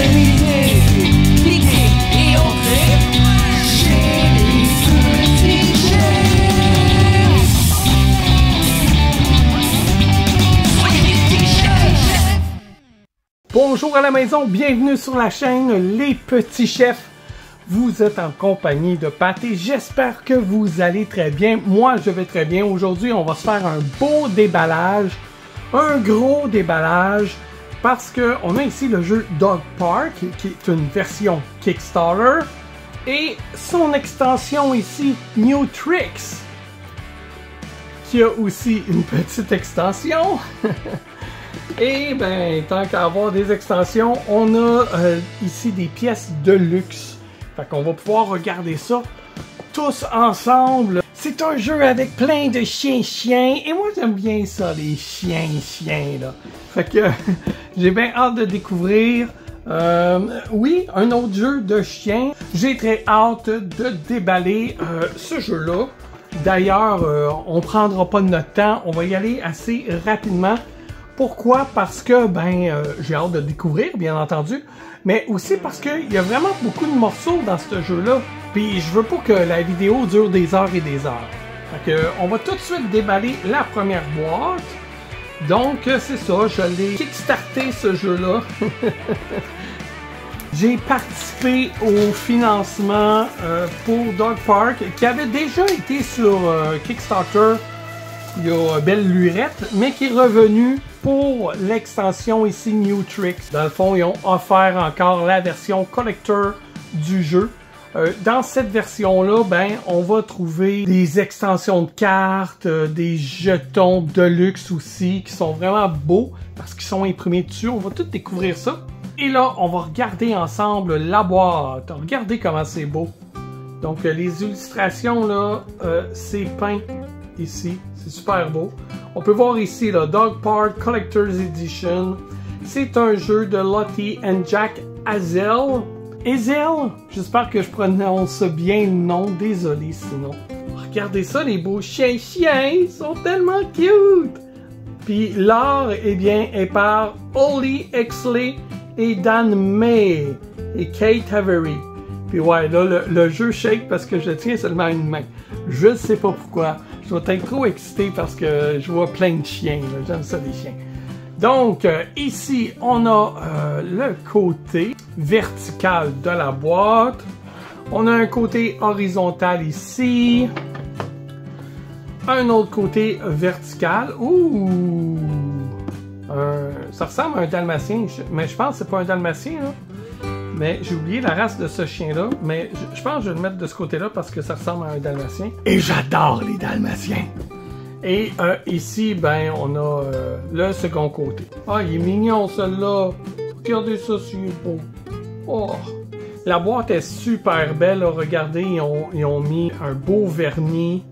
l'idée, cliquez et entrez chez les petits chefs. Soyez les petits chefs. Bonjour à la maison, bienvenue sur la chaîne Les Petits Chefs. Vous êtes en compagnie de Pat et j'espère que vous allez très bien. Moi, je vais très bien. Aujourd'hui, on va se faire un beau déballage, un gros déballage, parce qu'on a ici le jeu Dog Park, qui est une version Kickstarter, et son extension ici, New Tricks, qui a aussi une petite extension. Et ben, tant qu'à avoir des extensions, on a ici des pièces de luxe. Fait qu'on va pouvoir regarder ça tous ensemble. C'est un jeu avec plein de chiens, et moi j'aime bien ça, les chiens, là. Fait que j'ai bien hâte de découvrir. Oui, un autre jeu de chiens. J'ai très hâte de déballer ce jeu-là. D'ailleurs, on prendra pas de notre temps, on va y aller assez rapidement. Pourquoi? Parce que, j'ai hâte de découvrir, bien entendu, mais aussi parce qu'il y a vraiment beaucoup de morceaux dans ce jeu-là, puis je veux pas que la vidéo dure des heures et des heures. Fait que, on va tout de suite déballer la première boîte. Donc, c'est ça, je l'ai kickstarté ce jeu-là. J'ai participé au financement pour Dog Park, qui avait déjà été sur Kickstarter il y a belle lurette, mais qui est revenu pour l'extension ici New Tricks. Dans le fond, ils ont offert encore la version collector du jeu. Dans cette version-là, on va trouver des extensions de cartes, des jetons de luxe aussi, qui sont vraiment beaux parce qu'ils sont imprimés dessus. On va tout découvrir ça. Et là, on va regarder ensemble la boîte. Regardez comment c'est beau. Donc, les illustrations, là, c'est peint ici. C'est super beau. On peut voir ici le Dog Park Collector's Edition. C'est un jeu de Lottie and Jack Ezel. Ezel? J'espère que je prononce bien le nom. Désolé sinon. Regardez ça, les beaux chiens. Ils sont tellement cute! Puis l'art, eh bien, est par Holly Exley et Dan May et Kate Avery. Puis ouais, là, le jeu shake parce que je tiens seulement à une main. Je ne sais pas pourquoi. Je dois être trop excité parce que je vois plein de chiens. J'aime ça, les chiens. Donc, ici, on a le côté vertical de la boîte. On a un côté horizontal ici. Un autre côté vertical. Ouh! Ça ressemble à un dalmatien, mais je pense que c'est pas un dalmatien, là. Mais j'ai oublié la race de ce chien-là, mais je pense que je vais le mettre de ce côté-là parce que ça ressemble à un dalmatien. Et j'adore les dalmatiens! Et ici, on a le second côté. Ah, il est mignon, celui-là! Regardez ça, c'est beau! Oh! La boîte est super belle, là. Regardez, ils ont mis un beau vernis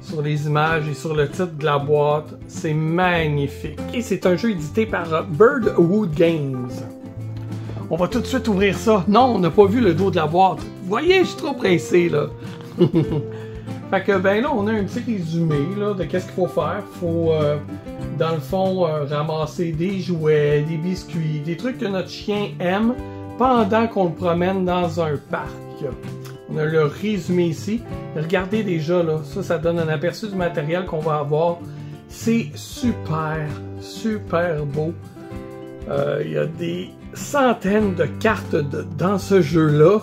sur les images et sur le titre de la boîte. C'est magnifique! Et c'est un jeu édité par Birdwood Games. On va tout de suite ouvrir ça. Non, on n'a pas vu le dos de la boîte. Vous voyez, je suis trop pressé, là. Fait que, là, on a un petit résumé, là, de qu'est-ce qu'il faut faire. Il faut, dans le fond, ramasser des jouets, des biscuits, des trucs que notre chien aime pendant qu'on le promène dans un parc. On a le résumé ici. Regardez déjà, là, ça donne un aperçu du matériel qu'on va avoir. C'est super, super beau. Il y a des centaines de cartes dans ce jeu-là.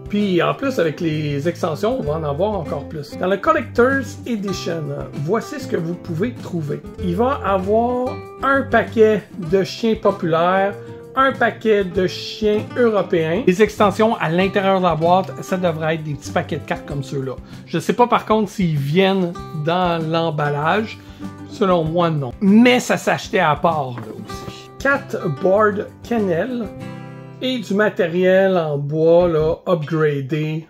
Puis en plus, avec les extensions, on va en avoir encore plus. Dans le Collector's Edition, voici ce que vous pouvez trouver. Il va avoir un paquet de chiens populaires, un paquet de chiens européens. Les extensions à l'intérieur de la boîte, ça devrait être des petits paquets de cartes comme ceux-là. Je ne sais pas par contre s'ils viennent dans l'emballage. Selon moi, non. Mais ça s'achetait à part, là aussi. 4 boards Kennel et du matériel en bois là, upgradé.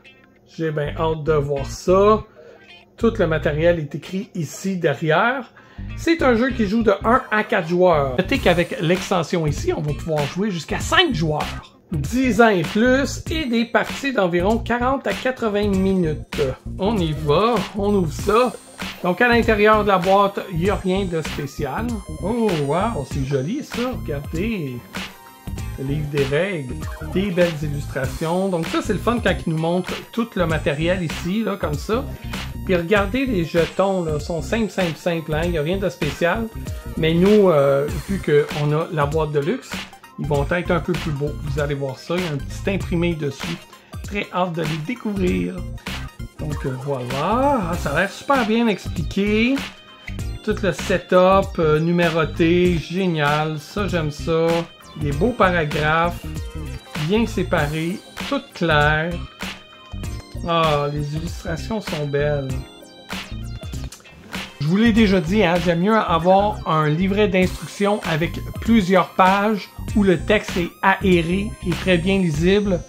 J'ai bien hâte de voir ça. Tout le matériel est écrit ici derrière. C'est un jeu qui joue de 1 à 4 joueurs. Notez qu'avec l'extension ici, on va pouvoir jouer jusqu'à 5 joueurs. 10 ans et plus et des parties d'environ 40 à 80 minutes. On y va, on ouvre ça. Donc à l'intérieur de la boîte, il n'y a rien de spécial. Oh wow, c'est joli ça, regardez. le livre des règles, des belles illustrations. Donc ça, c'est le fun quand ils nous montrent tout le matériel ici, là, comme ça. Puis regardez les jetons, là, sont simples, hein, il n'y a rien de spécial. Mais nous, vu qu'on a la boîte de luxe, ils vont être un peu plus beaux. Vous allez voir ça, il y a un petit imprimé dessus. Très hâte de les découvrir. Donc voilà, ça a l'air super bien expliqué. Tout le setup numéroté, génial, ça j'aime ça. Des beaux paragraphes, bien séparés, tout clair. Ah, les illustrations sont belles. Je vous l'ai déjà dit, hein, j'aime mieux avoir un livret d'instructions avec plusieurs pages où le texte est aéré et très bien lisible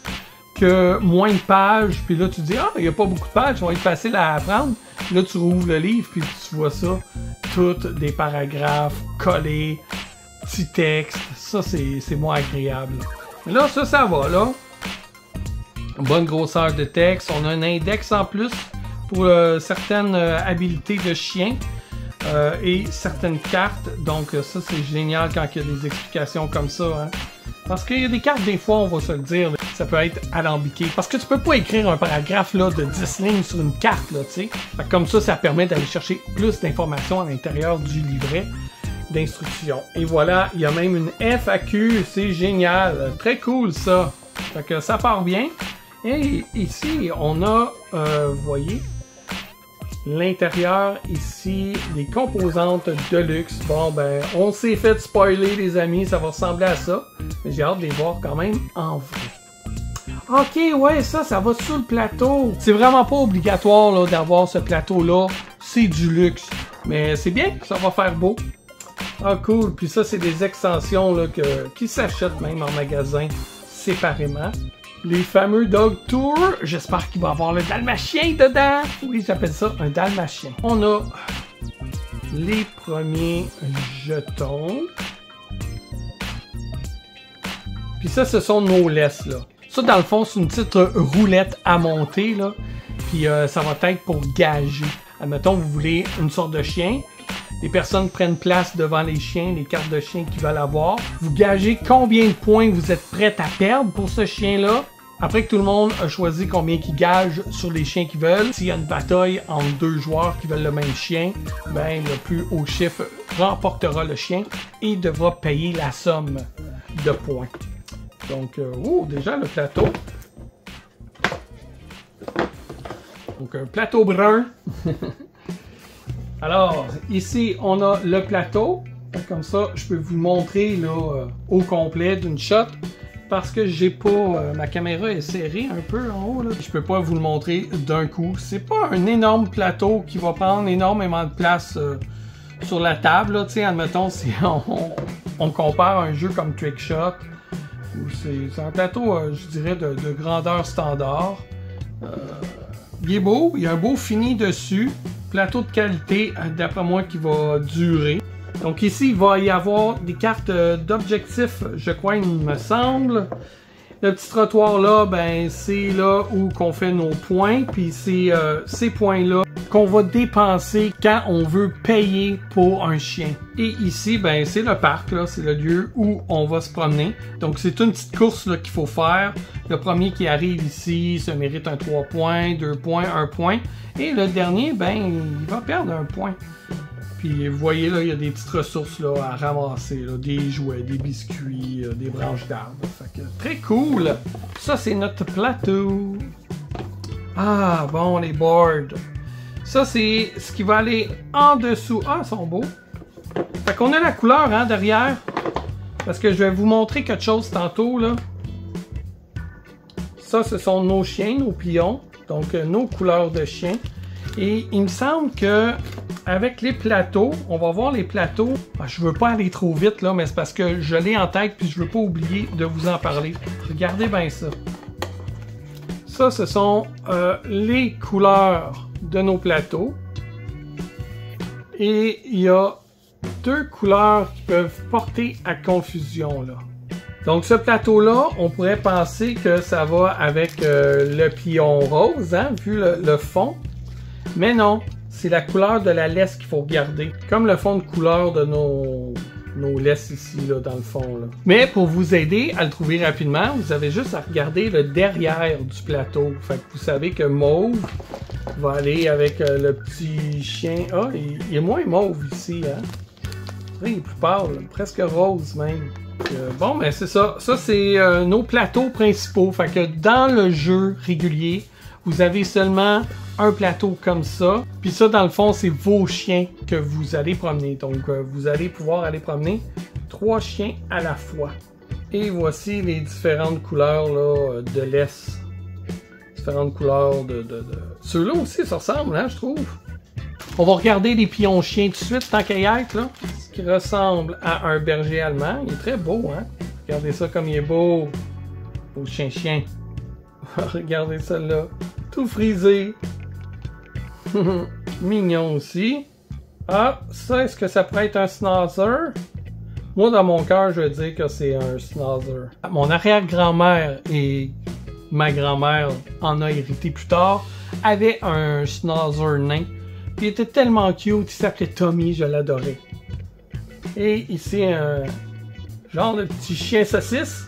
que moins de pages, puis là tu dis « Ah, il n'y a pas beaucoup de pages, ça va être facile à apprendre ». Là tu rouvres le livre, puis tu vois ça, toutes des paragraphes collés, petits textes, ça c'est moins agréable. Mais là, ça va, là. Bonne grosseur de texte, on a un index en plus pour certaines habilités de chien et certaines cartes, donc ça c'est génial quand il y a des explications comme ça, hein. Parce qu'il y a des cartes, des fois, on va se le dire, ça peut être alambiqué. Parce que tu peux pas écrire un paragraphe là, de 10 lignes sur une carte, là, tu sais. Comme ça permet d'aller chercher plus d'informations à l'intérieur du livret d'instructions. Et voilà, il y a même une FAQ, c'est génial. Très cool, ça. Fait que ça part bien. Et ici, on a, vous voyez, l'intérieur ici, les composantes de luxe. Bon, ben, on s'est fait spoiler, les amis, ça va ressembler à ça. Mais j'ai hâte de les voir quand même en vrai. Ok, ouais, ça va sur le plateau. C'est vraiment pas obligatoire là, d'avoir ce plateau-là. C'est du luxe. Mais c'est bien, ça va faire beau. Ah, cool. Puis ça, c'est des extensions là, qui s'achètent même en magasin séparément. Les fameux Dog Tour, j'espère qu'il va y avoir le dalmatien dedans. Oui, j'appelle ça un dalmatien. On a les premiers jetons. Puis ça, ce sont nos laisses, là. Ça, dans le fond, c'est une petite roulette à monter, là. Puis ça va être pour gager. Admettons, vous voulez une sorte de chien. Les personnes prennent place devant les chiens, les cartes de chiens qu'ils veulent avoir. Vous gagez combien de points vous êtes prêts à perdre pour ce chien-là. Après que tout le monde a choisi combien qu'ils gagent sur les chiens qu'ils veulent, s'il y a une bataille entre deux joueurs qui veulent le même chien, ben le plus haut chiffre remportera le chien et devra payer la somme de points. Donc, déjà le plateau. Donc, un plateau brun. Alors, ici, on a le plateau. Comme ça, je peux vous montrer là, au complet d'une shot. Parce que j'ai pas... ma caméra est serrée un peu en haut. Là. Je peux pas vous le montrer d'un coup. C'est pas un énorme plateau qui va prendre énormément de place sur la table. Là. Admettons, si on compare un jeu comme Trickshot. C'est un plateau, je dirais, de grandeur standard. Il est beau. Il y a un beau fini dessus. Plateau de qualité, d'après moi, qui va durer. Donc ici, il va y avoir des cartes d'objectifs, je crois, il me semble. Le petit trottoir là, ben c'est là où qu'on fait nos points. Puis c'est ces points-là qu'on va dépenser quand on veut payer pour un chien. Et ici, ben c'est le parc, là, c'est le lieu où on va se promener. Donc c'est une petite course là, qu'il faut faire. Le premier qui arrive ici se mérite un 3 points, 2 points, 1 point. Et le dernier, ben il va perdre un point. Puis vous voyez là, il y a des petites ressources là, à ramasser, là, des jouets, des biscuits, des branches d'arbres. Fait que très cool! Ça, c'est notre plateau. Ah, bon, les boards. Ça, c'est ce qui va aller en dessous. Ah, ils sont beaux. Fait qu'on a la couleur hein, derrière. Parce que je vais vous montrer quelque chose tantôt. Là. Ça, ce sont nos chiens, nos pions. Donc, nos couleurs de chiens. Et il me semble que avec les plateaux, on va voir les plateaux. Ah, je veux pas aller trop vite là, mais c'est parce que je l'ai en tête puis je veux pas oublier de vous en parler. Regardez bien ça. Ça, ce sont les couleurs de nos plateaux. Et il y a deux couleurs qui peuvent porter à confusion là. Donc ce plateau-là, on pourrait penser que ça va avec le pion rose, hein, vu le fond. Mais non, c'est la couleur de la laisse qu'il faut regarder. Comme le fond de couleur de nos laisses ici, là, dans le fond. Là. Mais pour vous aider à le trouver rapidement, vous avez juste à regarder le derrière du plateau. Fait que vous savez que mauve va aller avec le petit chien. Ah, il est moins mauve ici, hein? Il est plus pâle, presque rose même. Bon, ben c'est ça. Ça, c'est nos plateaux principaux. Fait que dans le jeu régulier, vous avez seulement un plateau comme ça. Puis ça, dans le fond, c'est vos chiens que vous allez promener. Donc, vous allez pouvoir aller promener 3 chiens à la fois. Et voici les différentes couleurs là, de laisse. Différentes couleurs de... Ceux-là aussi, ça ressemble, hein, je trouve. On va regarder les pions chiens tout de suite, tant qu'à y être, là. Ce qui ressemble à un berger allemand. Il est très beau, hein. Regardez ça comme il est beau. Beau chien-chien. Regardez ça là. Tout frisé. Mignon aussi. Ah, ça, est-ce que ça pourrait être un schnauzer? Moi, dans mon cœur, je veux dire que c'est un schnauzer. Mon arrière-grand-mère et ma grand-mère en a hérité plus tard, avait un schnauzer nain. Puis il était tellement cute, il s'appelait Tommy, je l'adorais. Et ici, un genre de petit chien saucisse.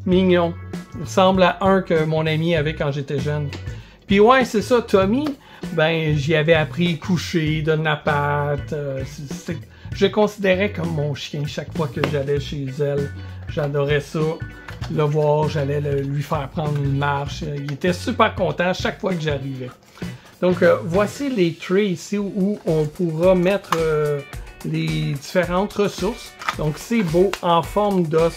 Mignon. Il ressemble à un que mon ami avait quand j'étais jeune. Puis ouais, c'est ça, Tommy, ben j'y avais appris coucher, donner la patte. Je le considérais comme mon chien chaque fois que j'allais chez elle. J'adorais ça. Le voir, j'allais lui faire prendre une marche. Il était super content chaque fois que j'arrivais. Donc, voici les trays ici où on pourra mettre les différentes ressources. Donc, c'est beau, en forme d'os.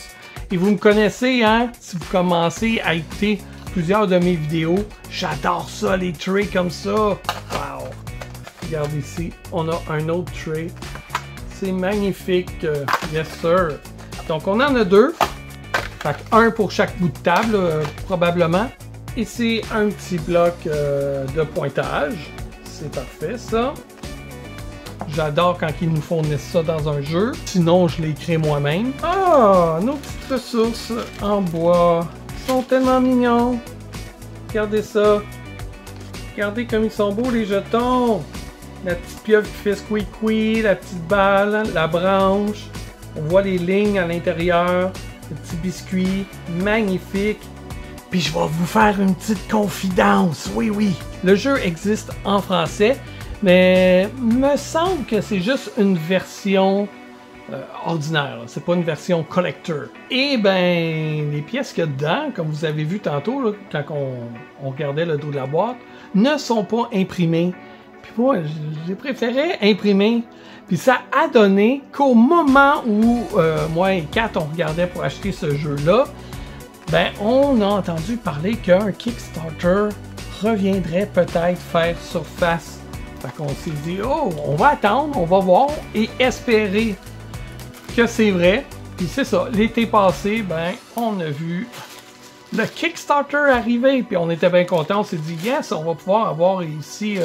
Et vous me connaissez, hein? Si vous commencez à écouter plusieurs de mes vidéos, j'adore ça, les trays comme ça. Wow! Regarde ici, on a un autre tray. C'est magnifique. Yes, sir. Donc, on en a 2. Fait un pour chaque bout de table, probablement. Ici, un petit bloc de pointage. C'est parfait, ça. J'adore quand ils nous fournissent ça dans un jeu. Sinon, je l'ai créé moi-même. Ah, nos petites ressources en bois. Ils sont tellement mignons. Regardez ça. Regardez comme ils sont beaux, les jetons. La petite pieuvre qui fait squeak-squeak, la petite balle, la branche. On voit les lignes à l'intérieur. Le petit biscuit. Magnifique. Puis je vais vous faire une petite confidence, oui. Le jeu existe en français, mais me semble que c'est juste une version ordinaire. C'est pas une version collector. Et ben, les pièces qu'il y a dedans, comme vous avez vu tantôt, là, quand on regardait le dos de la boîte, ne sont pas imprimées. Puis moi, j'ai préféré imprimer. Puis ça a donné qu'au moment où moi et Kat, on regardait pour acheter ce jeu-là, ben, on a entendu parler qu'un Kickstarter reviendrait peut-être faire surface. Fait qu'on s'est dit, oh, on va attendre, on va voir et espérer que c'est vrai. Puis c'est ça, l'été passé, ben, on a vu le Kickstarter arriver. Puis on était bien contents, on s'est dit, yes, on va pouvoir avoir ici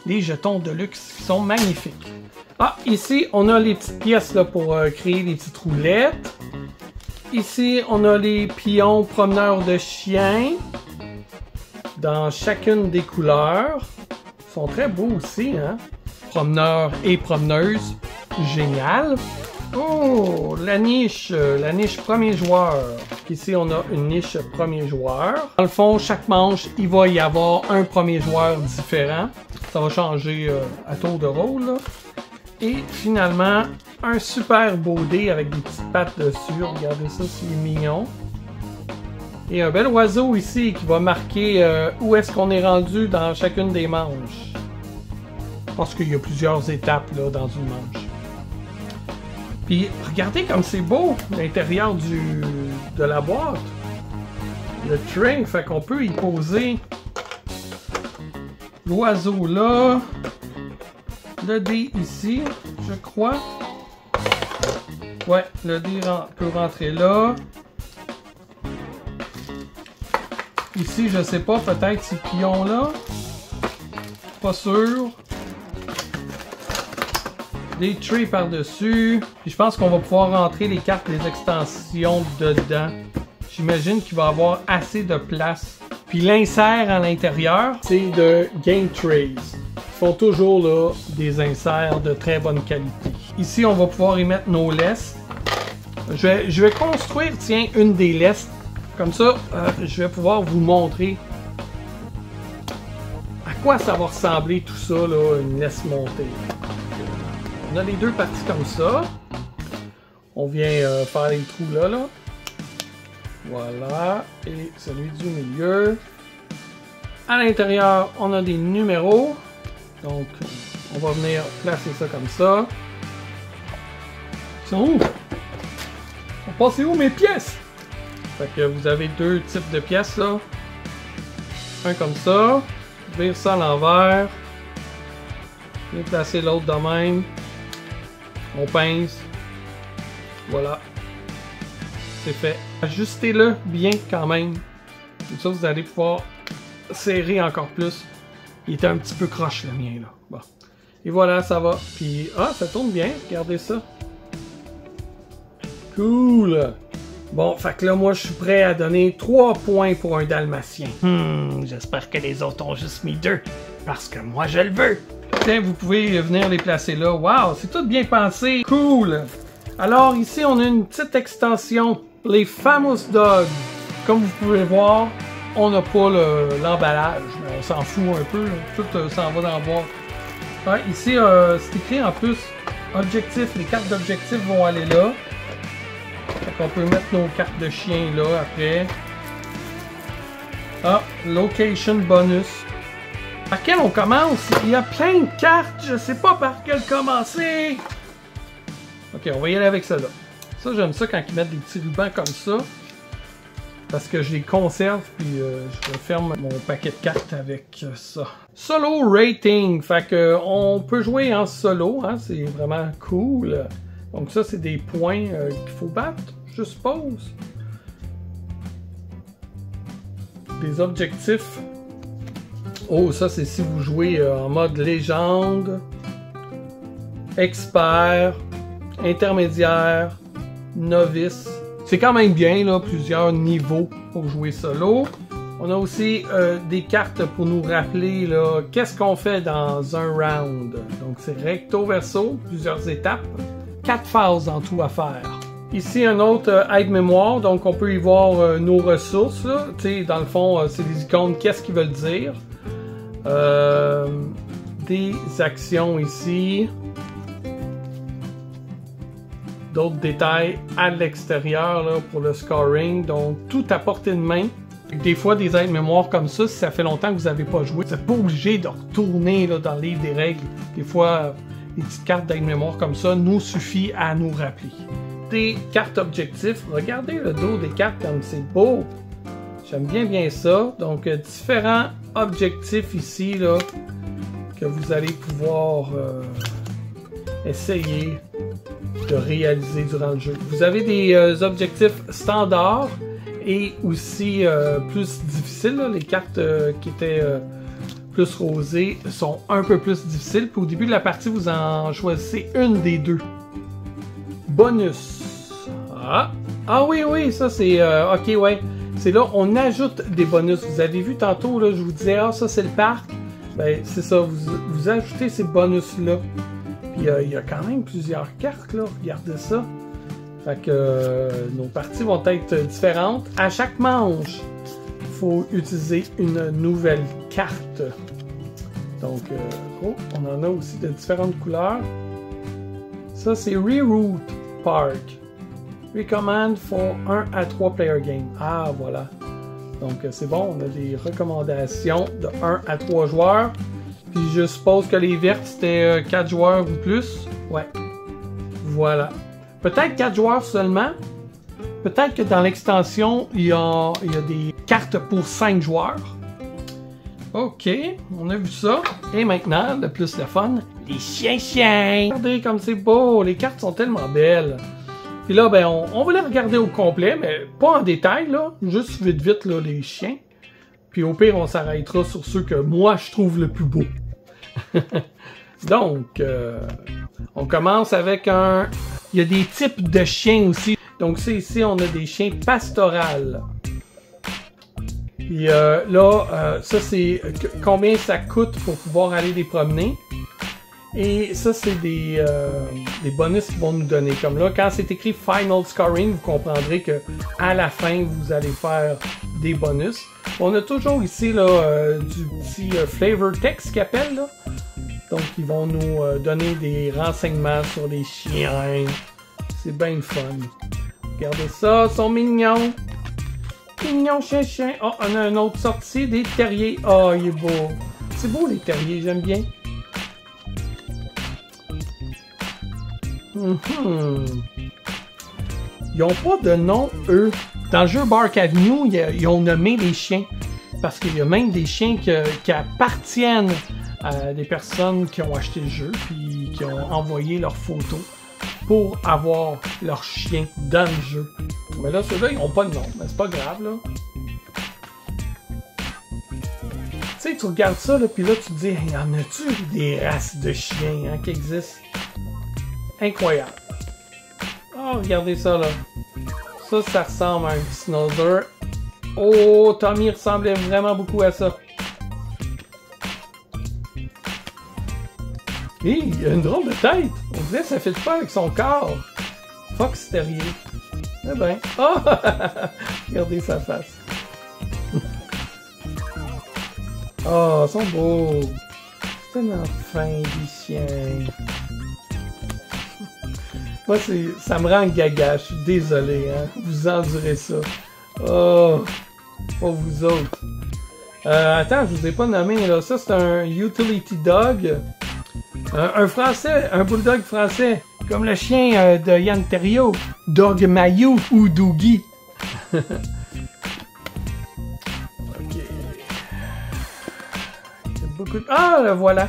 les jetons de luxe qui sont magnifiques. Ah, ici, on a les petites pièces là, pour créer les petites roulettes. Ici, on a les pions promeneurs de chiens dans chacune des couleurs. Ils sont très beaux aussi, hein? Promeneurs et promeneuses. Génial. Oh, la niche premier joueur. Ici, on a une niche premier joueur. Dans le fond, chaque manche, il va y avoir un premier joueur différent. Ça va changer à tour de rôle, là. Et finalement, un super beau dé avec des petites pattes dessus. Regardez ça, c'est mignon. Et un bel oiseau ici qui va marquer où est-ce qu'on est rendu dans chacune des manches. Parce qu'il y a plusieurs étapes là, dans une manche. Puis regardez comme c'est beau l'intérieur de la boîte. Le tray, fait qu'on peut y poser l'oiseau là. Le dé ici, je crois. Ouais, le dé peut rentrer là. Ici, je sais pas, peut-être ces pions-là. Pas sûr. Des trays par-dessus. Puis je pense qu'on va pouvoir rentrer les cartes, les extensions dedans. J'imagine qu'il va y avoir assez de place. Puis l'insert à l'intérieur, c'est de Game Trays. Ils font toujours là des inserts de très bonne qualité. ici, on va pouvoir y mettre nos lestes. Je vais construire, tiens, une des lestes. Comme ça, je vais pouvoir vous montrer à quoi ça va ressembler tout ça, là, une leste montée. On a les deux parties comme ça. On vient faire les trous là, là. Voilà. Et celui du milieu. À l'intérieur, on a des numéros. Donc, on va venir placer ça comme ça. Ils sont où? On passe où mes pièces? Fait que vous avez deux types de pièces là. Un comme ça. Vire ça à l'envers. Et placer l'autre de même. On pince. Voilà. C'est fait. Ajustez-le bien quand même. Comme ça, vous allez pouvoir serrer encore plus. Il était un petit peu croche le mien là. Bon. Et voilà, ça va. Puis, ah, ça tourne bien. Regardez ça. Cool. Bon, fait que là, moi, je suis prêt à donner 3 points pour un dalmatien. J'espère que les autres ont juste mis 2. Parce que moi, je le veux. Tiens, vous pouvez venir les placer là. Wow, c'est tout bien pensé. Cool. Alors, ici, on a une petite extension. Les Famous Dogs. Comme vous pouvez voir, on n'a pas l'emballage. Mais on s'en fout un peu. Là. Tout s'en va dans la boîte. Ouais, ici, c'est écrit en plus objectifs. Les cartes d'objectifs vont aller là. Fait qu'on peut mettre nos cartes de chien là après. Ah, location bonus. Par quelle on commence? Il y a plein de cartes, je sais pas par quelle commencer. Ok, on va y aller avec ça là. Ça, j'aime ça quand ils mettent des petits rubans comme ça. Parce que je les conserve, puis je ferme mon paquet de cartes avec ça. Solo rating, fait que on peut jouer en solo, hein, c'est vraiment cool. Donc ça, c'est des points qu'il faut battre, je suppose. Des objectifs. Oh, ça, c'est si vous jouez en mode légende, expert, intermédiaire, novice. C'est quand même bien, là, plusieurs niveaux pour jouer solo. On a aussi des cartes pour nous rappeler, là, qu'est-ce qu'on fait dans un round. Donc, c'est recto verso, plusieurs étapes. 4 phases en tout à faire. Ici, un autre aide-mémoire, donc on peut y voir nos ressources. Là. Dans le fond, c'est des icônes, qu'est-ce qu'ils veulent dire. Des actions ici. D'autres détails à l'extérieur là, pour le scoring. Donc, tout à portée de main. Des fois, des aides-mémoire comme ça, si ça fait longtemps que vous n'avez pas joué, vous n'êtes pas obligé de retourner là, dans le livre des règles. Des fois, des petites cartes d'aide-mémoire comme ça nous suffit à nous rappeler. Des cartes objectifs. Regardez le dos des cartes comme c'est beau. J'aime bien ça. Donc, différents objectifs ici là, que vous allez pouvoir essayer de réaliser durant le jeu. Vous avez des objectifs standards et aussi plus difficiles. Là. Les cartes qui étaient plus rosées sont un peu plus difficiles. Puis au début de la partie, vous en choisissez une des deux. Bonus. Ah oui, ça c'est... ok, ouais. C'est là, on ajoute des bonus. Vous avez vu tantôt, là, je vous disais, ah, ça c'est le parc. Ben, c'est ça, vous ajoutez ces bonus-là. Puis il y a quand même plusieurs cartes, là. Regardez ça. Fait que nos parties vont être différentes. À chaque manche, il faut utiliser une nouvelle carte. Donc, oh, on en a aussi de différentes couleurs. Ça, c'est Reroute Park. Recommend for 1 à 3 player game. Ah, voilà. Donc, c'est bon, on a des recommandations de 1 à 3 joueurs. Puis, je suppose que les vertes, c'était 4 joueurs ou plus. Ouais. Voilà. Peut-être 4 joueurs seulement. Peut-être que dans l'extension, il y a des cartes pour 5 joueurs. Ok, on a vu ça. Et maintenant, le plus le fun, les chiens. Regardez comme c'est beau, les cartes sont tellement belles. Puis là, ben, on va les regarder au complet, mais pas en détail, là. Juste vite, là, les chiens. Puis au pire, on s'arrêtera sur ceux que moi, je trouve le plus beau. Donc, on commence avec un... Il y a des types de chiens aussi. Donc, ici, on a des chiens pastorales. Puis là, ça, c'est combien ça coûte pour pouvoir aller les promener. Et ça, c'est des bonus qu'ils vont nous donner. Comme là, quand c'est écrit Final Scoring, vous comprendrez que à la fin, vous allez faire des bonus. On a toujours ici là, du petit flavor text qu'ils appellent. Là. Donc, ils vont nous donner des renseignements sur les chiens. C'est bien fun. Regardez ça, ils sont mignons. Mignons chien. Oh, on a une autre sortie, des terriers. Oh, il est beau. C'est beau les terriers, j'aime bien. Ils n'ont pas de nom, eux. Dans le jeu Bark Avenue, ils ont nommé les chiens. Parce qu'il y a même des chiens qui appartiennent à des personnes qui ont acheté le jeu puis qui ont envoyé leurs photos pour avoir leur chien dans le jeu. Mais là, ceux-là, ils n'ont pas de nom. Mais c'est pas grave, là. Tu sais, tu regardes ça, là, puis là, tu te dis, y en a-tu des races de chiens hein, qui existent? Incroyable. Oh, regardez ça, là. Ça ressemble à un petit Schnauzer. Oh, Tommy ressemblait vraiment beaucoup à ça. Hé, il a une drôle de tête. On dirait que ça fait pas avec son corps. Fox Terrier. Eh ben. Oh! Regardez sa face. Oh, ils sont beaux. C'est tellement fin, des chiens. Moi, ça me rend gaga. Je suis désolé, hein. Vous endurez ça. Oh! Pour vous autres. Attends, je vous ai pas nommé, là. Ça, c'est un Utility Dog. Un français, un bulldog français. Comme le chien de Yann Terriot. Dog Mayou ou Doogie. Ok. Il y a beaucoup de... Ah, le voilà.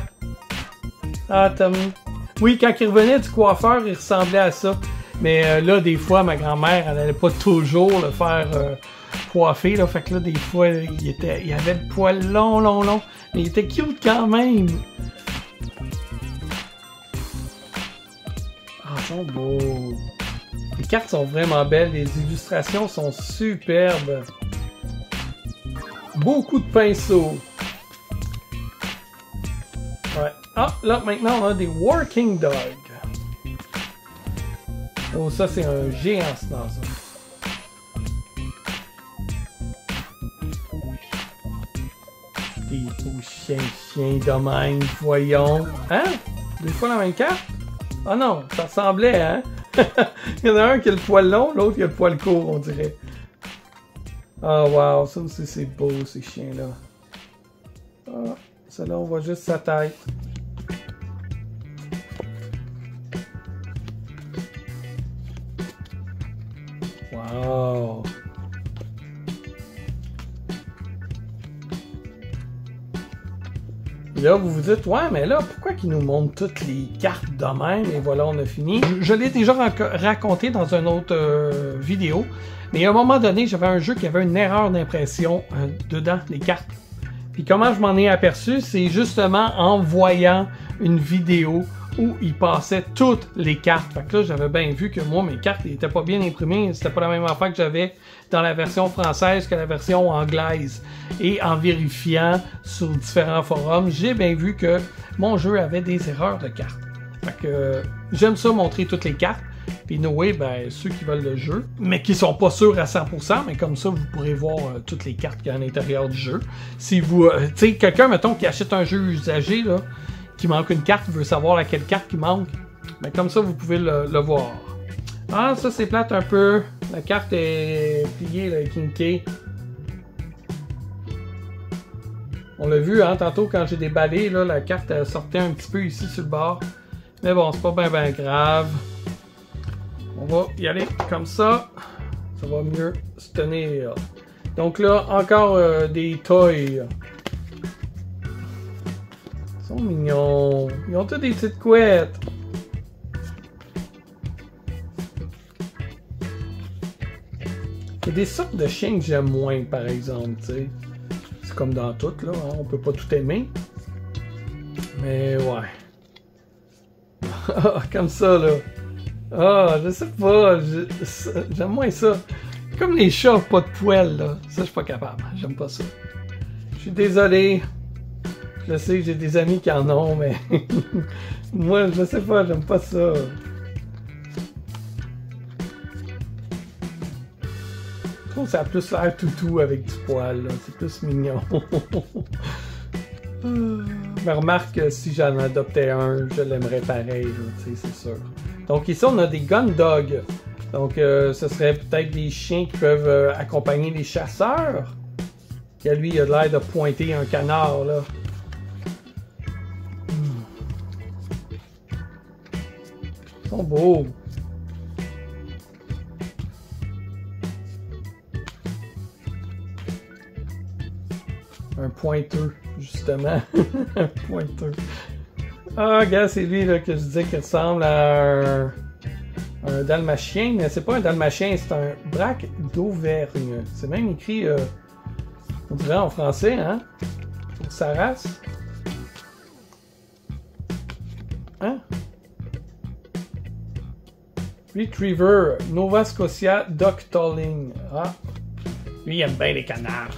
Ah, Tommy. Oui, quand il revenait du coiffeur, il ressemblait à ça. Mais là, des fois, ma grand-mère, elle n'allait pas toujours le faire coiffer. Là. Fait que là, des fois, il avait le poil long. Mais il était cute quand même. Ah, ils sont beaux. Les cartes sont vraiment belles. Les illustrations sont superbes. Beaucoup de pinceaux. Ouais. Ah, là, maintenant, on a des Working Dogs. Oh, ça, c'est un géant Schnauzer. Des beaux chiens de même, voyons. Hein? Des fois la même carte? Ah non, ça ressemblait, hein? Il y en a un qui a le poil long, l'autre qui a le poil court, on dirait. Ah, wow, ça aussi, c'est beau, ces chiens-là. Ah, celle-là, on voit juste sa tête. Wow! Là, vous vous dites, ouais, mais là, pourquoi qu'ils nous montrent toutes les cartes de même? Et voilà, on a fini. Je l'ai déjà raconté dans une autre vidéo, mais à un moment donné, j'avais un jeu qui avait une erreur d'impression dedans, les cartes. Puis comment je m'en ai aperçu? C'est justement en voyant une vidéo où il passait toutes les cartes. Fait que là, j'avais bien vu que moi, mes cartes n'étaient pas bien imprimées. C'était pas la même affaire que j'avais dans la version française que la version anglaise. Et en vérifiant sur différents forums, j'ai bien vu que mon jeu avait des erreurs de cartes. Fait que j'aime ça montrer toutes les cartes. Puis Noé, ben, ceux qui veulent le jeu, mais qui sont pas sûrs à 100%, mais comme ça, vous pourrez voir toutes les cartes qu'il y a à l'intérieur du jeu. Si vous, tu sais, quelqu'un, mettons, qui achète un jeu usagé, là, qui manque une carte, veut savoir laquelle carte qui manque, mais comme ça, vous pouvez le voir. Ah, ça, c'est plate un peu. La carte est pliée, là, kinkée. On l'a vu, hein, tantôt, quand j'ai déballé, là, la carte elle sortait un petit peu ici sur le bord. Mais bon, c'est pas bien grave. On va y aller comme ça. Ça va mieux se tenir. Donc là, encore des toys. Ils sont mignons. Ils ont tous des petites couettes. Il y a des sortes de chiens que j'aime moins, par exemple, tu sais. C'est comme dans tout, là. Hein? On peut pas tout aimer. Mais ouais. Comme ça, là. Ah, je sais pas. J'aime moins ça. Comme les chats, pas de poils, là. Ça, je suis pas capable. J'aime pas ça. Je suis désolé. Je sais que j'ai des amis qui en ont, mais moi, je sais pas, j'aime pas ça. Je trouve que ça a plus l'air toutou avec du poil, là. C'est plus mignon. Mais remarque que si j'en adoptais un, je l'aimerais pareil, c'est sûr. Donc ici, on a des gun dogs. Donc ce serait peut-être des chiens qui peuvent accompagner les chasseurs. Et lui, il a l'air de pointer un canard, là. Ils sont beaux. Un pointeux, justement. Un pointeux. Ah, regarde, c'est lui là, que je disais qu'il ressemble à un dalmatien, mais c'est pas un dalmatien, c'est un braque d'Auvergne. C'est même écrit, on dirait en français, hein? Pour sa race. Hein? Retriever, Nova Scotia Duck Tolling. Ah. Lui, il aime bien les canards.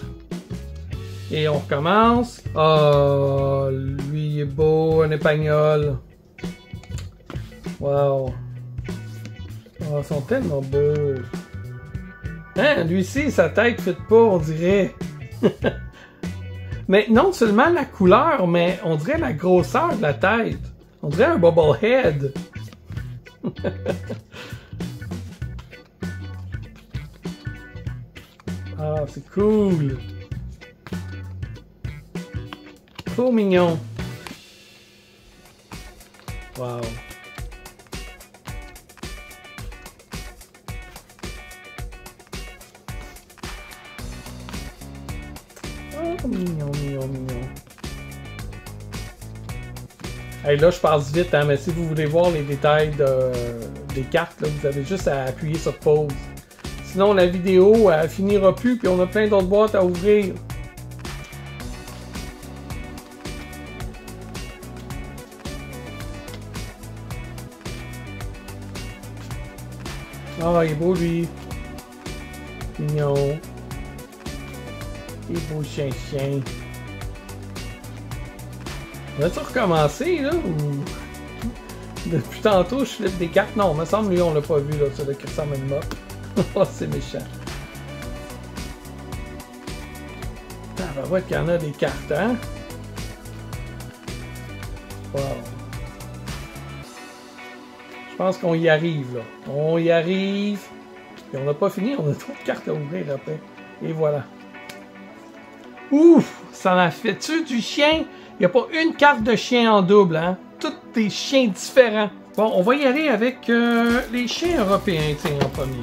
Et on recommence. Oh, lui il est beau, un épagnol. Wow. Oh, ils sont tellement beaux. Hein, lui-ci, sa tête ne fit pas, on dirait. Mais non seulement la couleur, mais on dirait la grosseur de la tête. On dirait un bobblehead. Ah, c'est cool. Trop mignon. Wow. Oh, mignon, mignon, mignon. Hey, là, je passe vite, hein, mais si vous voulez voir les détails des cartes, là, vous avez juste à appuyer sur pause. Sinon, la vidéo, elle finira plus, puis on a plein d'autres boîtes à ouvrir. Ah, il est beau, lui. Mignon. Il est beau chien. On va-tu recommencer, là, ou... Depuis tantôt, je flippe des cartes. Non, il me semble, lui, on l'a pas vu, là, celui qui ressemble à une mop. Oh, c'est méchant. Ah, ben, ouais, qu'il y en a des cartes, hein? Wow. Je pense qu'on y arrive, là. On y arrive. Et on n'a pas fini, on a trop de cartes à ouvrir après. Et voilà. Ouf! Ça en fait-tu du chien? Il n'y a pas une carte de chien en double, hein? Tous des chiens différents. Bon, on va y aller avec les chiens européens, tiens, en premier.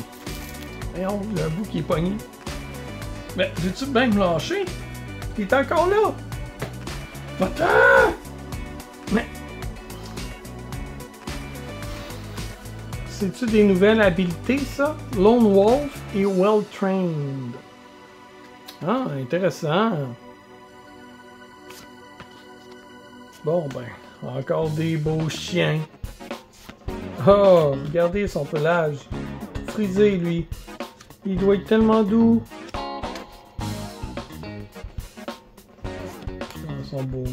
Voyons, il y a un bout qui est pogné. Mais, veux-tu bien me lâcher? Il est encore là! Va-t'en! Mais... C'est-tu des nouvelles habiletés, ça? Lone Wolf et Well Trained. Ah, intéressant. Bon, ben, encore des beaux chiens. Oh, regardez son pelage. Frisé, lui. Il doit être tellement doux. Oh, ils sont beaux.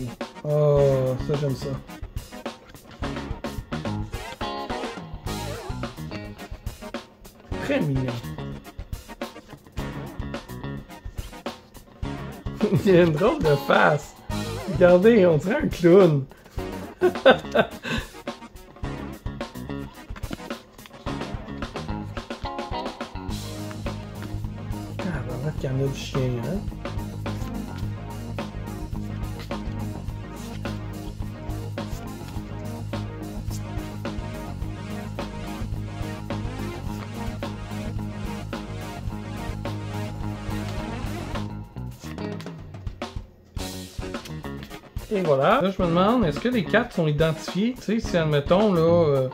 Oh, ça, j'aime ça. Très mignon. Il a une drôle de face. Regardez, on dirait un clown. Ah, ben, qu'il y en a du chien, hein? Et voilà. Là, je me demande, est-ce que les cartes sont identifiées? Tu sais, si, admettons, là,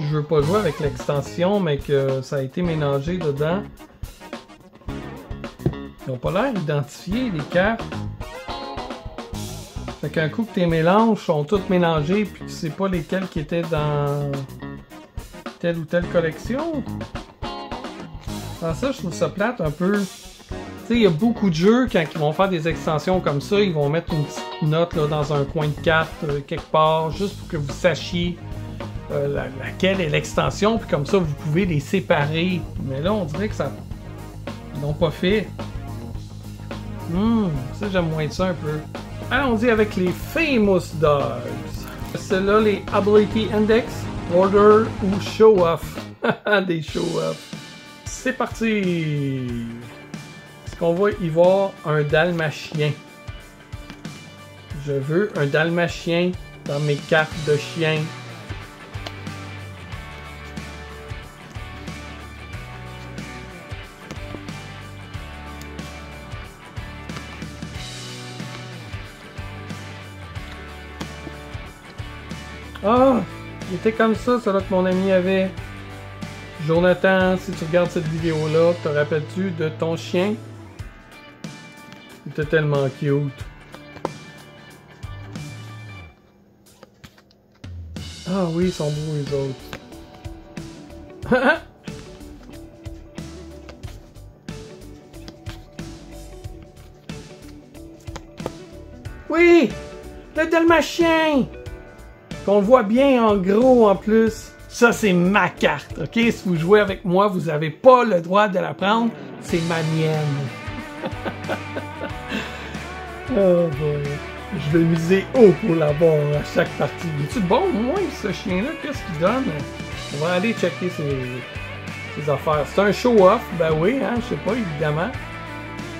je veux pas jouer avec l'extension, mais que ça a été mélangé dedans. Ils ont pas l'air identifiés, les cartes. Fait qu'un coup que tes mélanges sont toutes mélangées, puis tu sais pas lesquelles qui étaient dans telle ou telle collection. Ah, ça, je trouve ça plate un peu. sais, il y a beaucoup de jeux, quand ils vont faire des extensions comme ça, ils vont mettre une petite note là, dans un coin de carte, quelque part, juste pour que vous sachiez laquelle est l'extension, puis comme ça, vous pouvez les séparer. Mais là, on dirait que ça... Ils n'ont pas fait. Ça, j'aime moins ça un peu. Allons-y avec les Famous Dogs. C'est là les Ability Index, Order ou Show Off. Des Show Off. C'est parti! Est-ce qu'on va y voir un dalmatien? Je veux un dalmatien dans mes cartes de chien. Ah! Il était comme ça, celui que mon ami avait. Jonathan, si tu regardes cette vidéo-là, te rappelles-tu de ton chien? Il était tellement cute. Ah oui, ils sont beaux les autres. Oui! Le dalmatien! Qu'on voit bien en gros en plus. Ça, c'est ma carte, ok? Si vous jouez avec moi, vous n'avez pas le droit de la prendre. C'est ma mienne. Oh boy. Je vais miser haut pour l'avoir à chaque partie. Es-tu bon, moi, ce chien-là? Qu'est-ce qu'il donne? On va aller checker ses affaires. C'est un show-off, ben oui, hein, je sais pas, évidemment.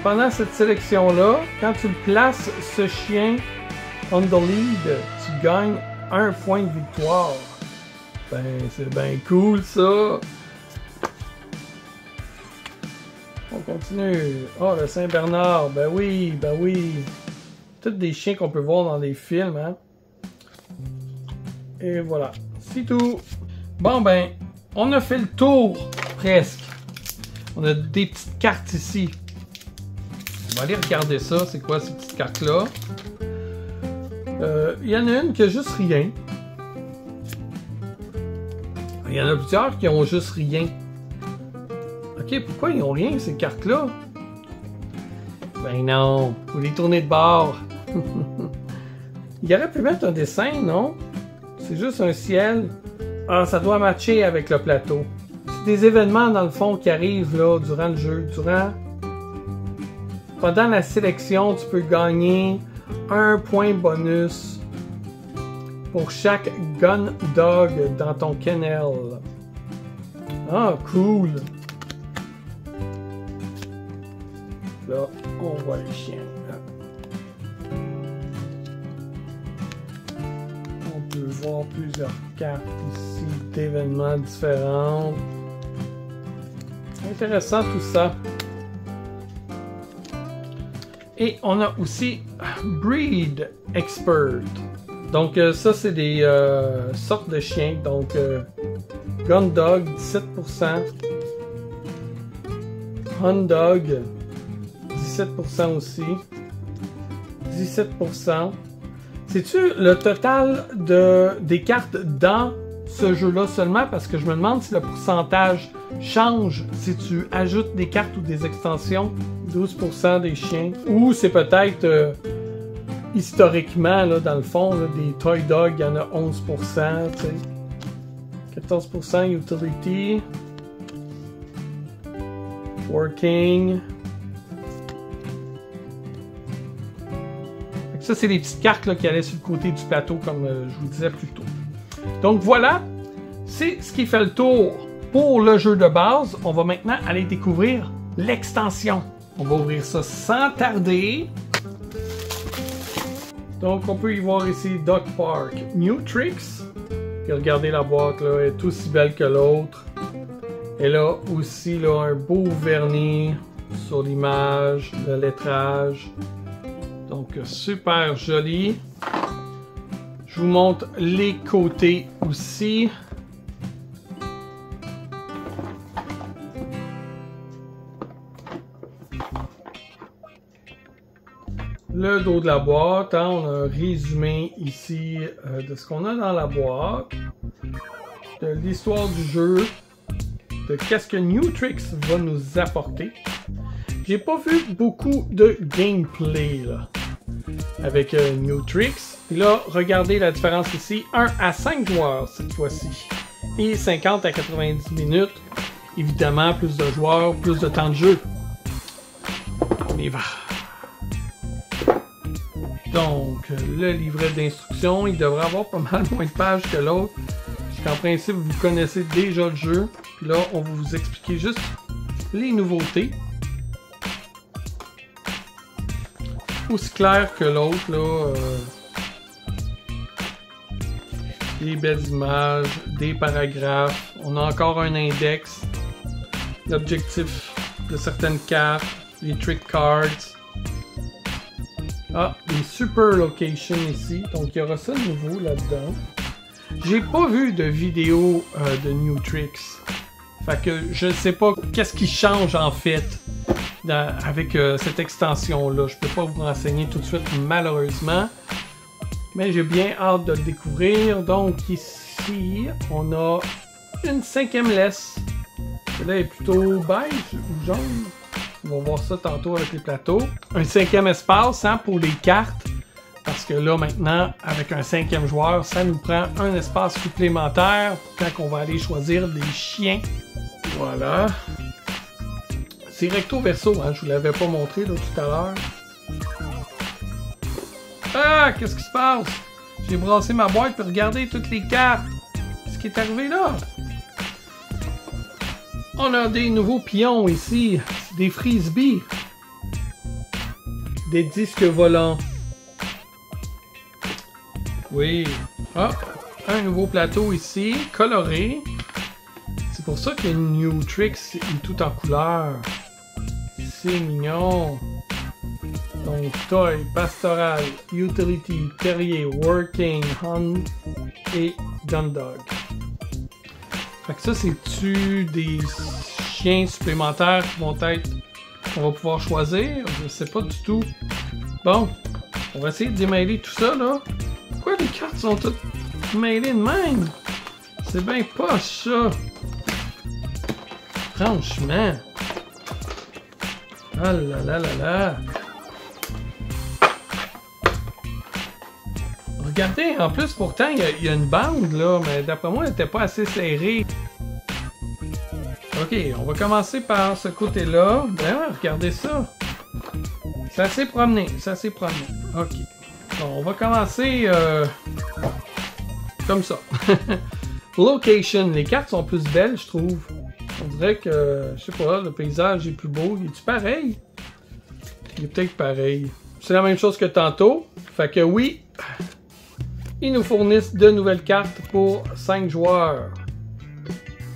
Pendant cette sélection-là, quand tu places ce chien on the lead, tu gagnes 1 point de victoire. Ben, c'est bien cool, ça. On continue. Oh, le Saint-Bernard. Ben oui, ben oui. Tous des chiens qu'on peut voir dans des films, hein. Et voilà. C'est tout. Bon, ben, on a fait le tour, presque. On a des petites cartes ici. On va aller regarder ça. C'est quoi ces petites cartes-là? Il y en a une qui a juste rien. Il y en a plusieurs qui ont juste rien. Ok, pourquoi ils ont rien, ces cartes-là? Ben non, faut les tourner de bord. Il aurait pu mettre un dessin, non? C'est juste un ciel. Ah, ça doit matcher avec le plateau. C'est des événements, dans le fond, qui arrivent là, durant le jeu. Pendant la sélection, tu peux gagner 1 point bonus pour chaque gun dog dans ton kennel. Ah, cool! Là, on voit les chiens. On peut voir plusieurs cartes ici d'événements différents. Intéressant tout ça. Et on a aussi Breed Expert. Donc ça c'est des sortes de chiens. Donc Gun Dog 17%, Hunt Dog 17% aussi, 17%. C'est-tu le total des cartes dans ce jeu-là seulement? Parce que je me demande si le pourcentage change si tu ajoutes des cartes ou des extensions. 12% des chiens. Ou c'est peut-être historiquement, là, dans le fond, là, des Toy Dogs, il y en a 11%. Tu sais. 14% Utility. Working. Ça, c'est les petites cartes là, qui allaient sur le côté du plateau, comme je vous disais plus tôt. Donc voilà, c'est ce qui fait le tour pour le jeu de base. On va maintenant aller découvrir l'extension. On va ouvrir ça sans tarder. Donc on peut y voir ici Dog Park New Tricks. Puis regardez la boîte là, elle est aussi belle que l'autre. Et là aussi là, un beau vernis sur l'image, le lettrage. Donc super joli. Je vous montre les côtés aussi. Le dos de la boîte, hein, on a un résumé ici de ce qu'on a dans la boîte, de l'histoire du jeu, de qu'est-ce que New Tricks va nous apporter. J'ai pas vu beaucoup de gameplay là, avec New Tricks. Et là, regardez la différence ici. 1 à 5 joueurs cette fois-ci. Et 50 à 90 minutes. Évidemment, plus de joueurs, plus de temps de jeu. On y va. Donc, le livret d'instructions, il devrait avoir pas mal moins de pages que l'autre. Parce qu'en principe, vous connaissez déjà le jeu. Puis là, on va vous expliquer juste les nouveautés. Aussi clair que l'autre, là. Des belles images, des paragraphes. On a encore un index. L'objectif de certaines cartes. Les trick cards. Ah, les super locations ici. Donc, il y aura ça de nouveau là-dedans. J'ai pas vu de vidéo de New Tricks. Fait que je ne sais pas qu'est-ce qui change en fait avec cette extension-là. Je peux pas vous renseigner tout de suite malheureusement. Mais j'ai bien hâte de le découvrir. Donc ici, on a une 5e laisse. Celle-là est plutôt beige ou jaune. On va voir ça tantôt avec les plateaux. Un 5e espace hein, pour les cartes. Parce que là, maintenant, avec un 5e joueur, ça nous prend un espace supplémentaire quand on va aller choisir des chiens. Voilà. C'est recto verso, hein, je vous l'avais pas montré là, tout à l'heure. Ah, qu'est-ce qui se passe? J'ai brassé ma boîte pour regarder toutes les cartes. Qu'est-ce qui est arrivé là? On a des nouveaux pions ici. Des frisbees. Des disques volants. Oui. Ah, un nouveau plateau ici, coloré. C'est pour ça que New Tricks est tout en couleur. C'est mignon. Donc, Toy, Pastoral, Utility, Terrier, Working, Hunt et Gundog. Fait que ça, c'est-tu des chiens supplémentaires qui vont être... qu'on va pouvoir choisir? Je sais pas du tout. Bon, on va essayer de démêler tout ça, là. Pourquoi les cartes sont toutes mêlées de même? C'est bien poche, ça. Franchement. Ah là là là là. Regardez, en plus, pourtant, il y a une bande, là, mais d'après moi, elle n'était pas assez serrée. Ok, on va commencer par ce côté-là. Ben, regardez ça. Ça s'est promené, ça s'est promené. Ok. Bon, on va commencer comme ça. Location. Les cartes sont plus belles, je trouve. On dirait que, je sais pas, le paysage est plus beau. Il est-tu pareil? Il est peut-être pareil. C'est la même chose que tantôt. Fait que oui, ils nous fournissent de nouvelles cartes pour 5 joueurs.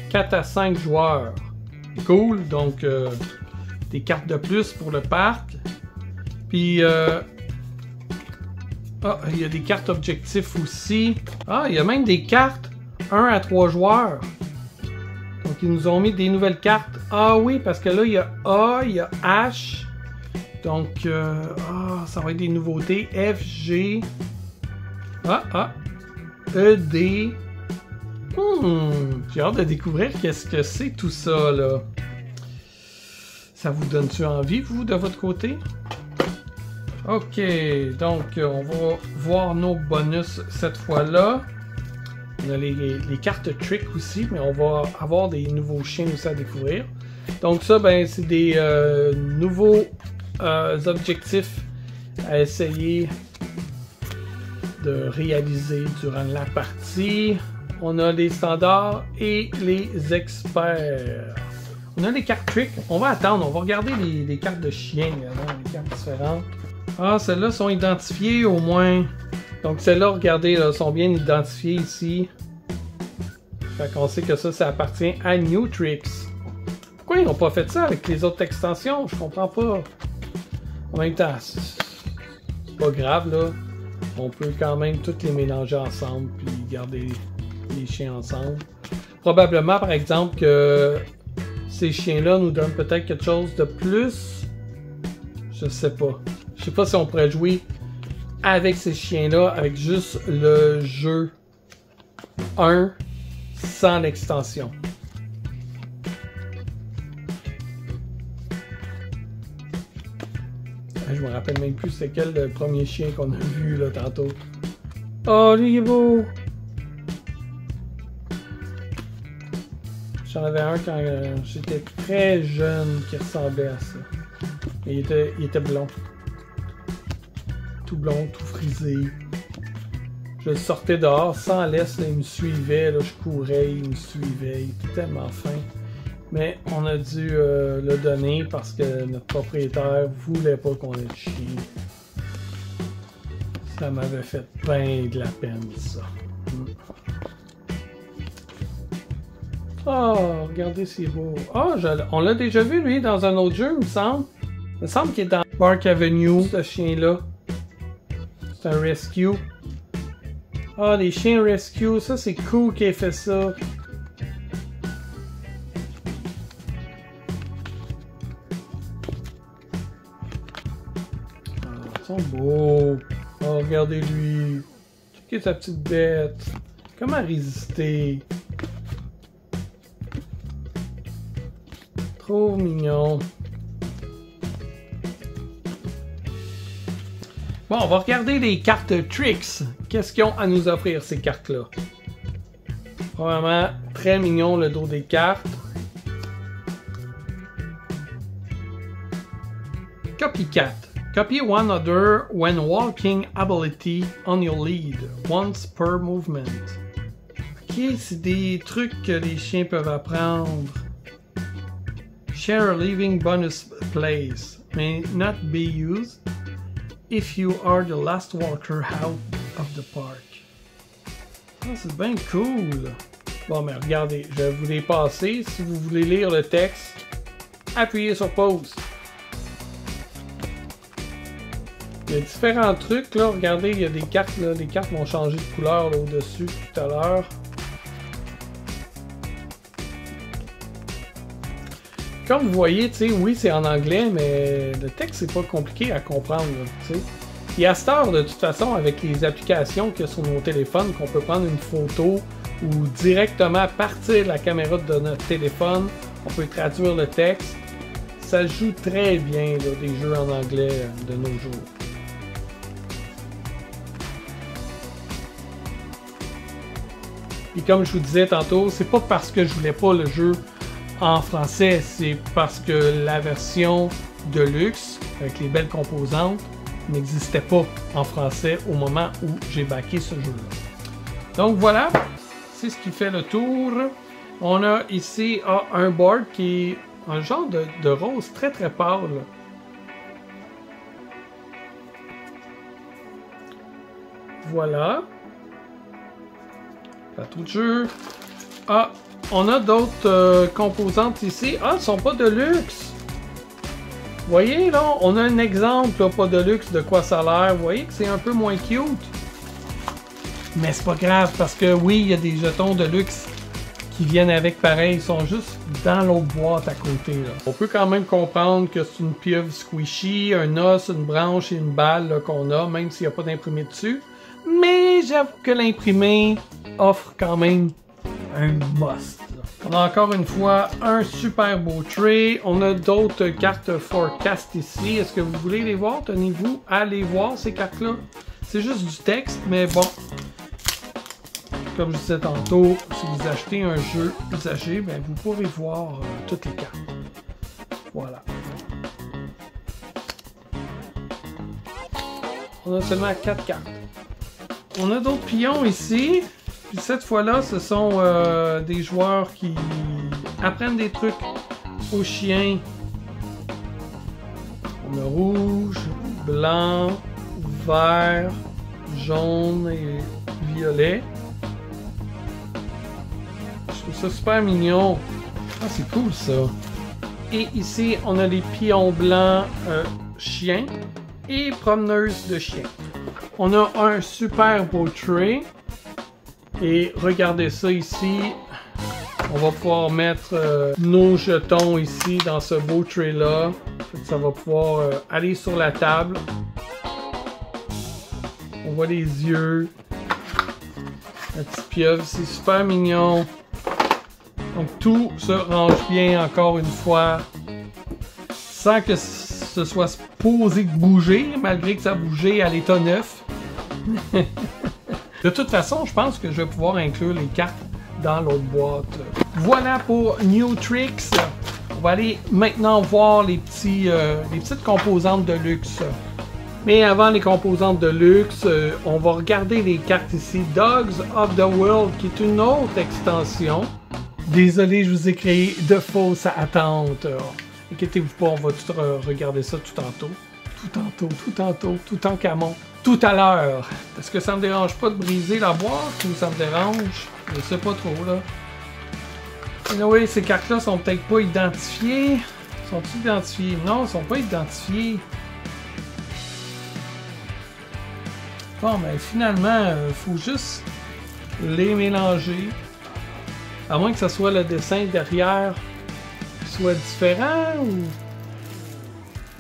4 à 5 joueurs. Cool. Donc, des cartes de plus pour le parc. Puis, il y a des cartes objectifs aussi. Ah, il y a même des cartes 1 à 3 joueurs. Donc, ils nous ont mis des nouvelles cartes. Ah oui, parce que là, il y a A, il y a H. Donc, ça va être des nouveautés. F, G. E, D. J'ai hâte de découvrir qu'est-ce que c'est tout ça, là. Ça vous donne-tu envie, vous, de votre côté? Ok, donc on va voir nos bonus cette fois-là. On a les cartes trick aussi, mais on va avoir des nouveaux chiens aussi à découvrir. Donc ça, ben, c'est des nouveaux objectifs à essayer de réaliser durant la partie. On a les standards et les experts. On a les cartes trick. On va attendre, on va regarder les cartes de chiens, les cartes différentes. Ah, celles-là sont identifiées au moins. Donc celles-là, regardez, là, sont bien identifiées ici. Fait qu'on sait que ça appartient à New Tricks. Pourquoi ils n'ont pas fait ça avec les autres extensions? Je comprends pas. En même temps, c'est pas grave, là. On peut quand même toutes les mélanger ensemble puis garder les chiens ensemble. Probablement, par exemple, que ces chiens-là nous donnent peut-être quelque chose de plus. Je sais pas. Je sais pas si on pourrait jouer avec ces chiens-là, avec juste le jeu 1 sans l'extension. Je me rappelle même plus c'est quel le premier chien qu'on a vu là tantôt. Oh, lui il est beau! J'en avais un quand j'étais très jeune qui ressemblait à ça. Et il était blond. Tout blond, tout frisé. Je le sortais dehors sans laisse, là, il me suivait, là, je courais, il me suivait, il était tellement fin. Mais on a dû le donner parce que notre propriétaire voulait pas qu'on ait de chien. Ça m'avait fait bien de la peine, ça. Oh, regardez, c'est beau. Oh, on l'a déjà vu, lui, dans un autre jeu, il me semble. Il me semble qu'il est dans Park Avenue, ce chien-là. C'est un rescue. Ah, les chiens rescue, ça, c'est cool qu'il ait fait ça. Ah, ils sont beaux. Oh, regardez-lui. Checkez sa petite bête. Comment résister? Trop mignon. Bon, on va regarder les cartes Tricks. Qu'est-ce qu'ils ont à nous offrir, ces cartes-là? Probablement très mignon le dos des cartes. Copycat. Copy one other when walking ability on your lead, once per movement. Ok, c'est des trucs que les chiens peuvent apprendre. Share a living bonus place may not be used if you are the last walker out of the park. Ah, c'est bien cool. Bon, mais regardez, je vais vous les passer. Si vous voulez lire le texte, appuyez sur pause. Il y a différents trucs là. Regardez, il y a des cartes là. Les cartes vont changer de couleur là au-dessus tout à l'heure. Comme vous voyez, tu sais, oui, c'est en anglais, mais le texte, c'est pas compliqué à comprendre, tu sais. Et à cette heure, de toute façon, avec les applications qu'il y a sur nos téléphones, qu'on peut prendre une photo ou directement partir la caméra de notre téléphone, on peut traduire le texte. Ça joue très bien, là, des jeux en anglais de nos jours. Et comme je vous disais tantôt, c'est pas parce que je voulais pas le jeu en français, c'est parce que la version de luxe, avec les belles composantes, n'existait pas en français au moment où j'ai backé ce jeu-là. Donc voilà, c'est ce qui fait le tour. On a ici un board qui est un genre de rose très très pâle. Voilà. Plateau de jeu. Ah, on a d'autres composantes ici. Ah, elles sont pas de luxe. Vous voyez là, on a un exemple, là, pas de luxe, de quoi ça a l'air. Vous voyez que c'est un peu moins cute. Mais c'est pas grave parce que oui, il y a des jetons de luxe qui viennent avec pareil. Ils sont juste dans l'autre boîte à côté. Là. On peut quand même comprendre que c'est une pieuvre squishy, un os, une branche et une balle qu'on a, même s'il n'y a pas d'imprimé dessus. Mais j'avoue que l'imprimé offre quand même un must. On a encore une fois un super beau tray. On a d'autres cartes forecast ici. Est-ce que vous voulez les voir? Tenez-vous à les voir, ces cartes-là. C'est juste du texte, mais bon. Comme je disais tantôt, si vous achetez un jeu usagé, ben vous pourrez voir toutes les cartes. Voilà. On a seulement 4 cartes. On a d'autres pions ici. Puis cette fois-là, ce sont des joueurs qui apprennent des trucs aux chiens. On a rouge, blanc, vert, jaune et violet. Je trouve ça super mignon. Ah, c'est cool ça. Et ici, on a les pions blancs chiens et promeneuses de chiens. On a un super beau tray. Et regardez ça ici. On va pouvoir mettre nos jetons ici dans ce beau tray là. Ça va pouvoir aller sur la table. On voit les yeux. La petite pieuvre, c'est super mignon. Donc tout se range bien encore une fois. Sans que se soit supposé bouger, malgré que ça bougeait à l'état neuf. De toute façon, je pense que je vais pouvoir inclure les cartes dans l'autre boîte. Voilà pour New Tricks. On va aller maintenant voir les petites composantes de luxe. Mais avant les composantes de luxe, on va regarder les cartes ici. Dogs of the World, qui est une autre extension. Désolé, je vous ai créé de fausses attentes. Inquiétez-vous pas, on va tout regarder ça tout tantôt. Tout en camon. Tout à l'heure. Est-ce que ça me dérange pas de briser la boîte ou ça me dérange? Je sais pas trop, là. Anyway, ces cartes-là sont peut-être pas identifiées. Sont-ils identifiées? Non, elles sont pas identifiées. Bon, ben finalement, faut juste les mélanger. À moins que ce soit le dessin derrière qui soit différent ou...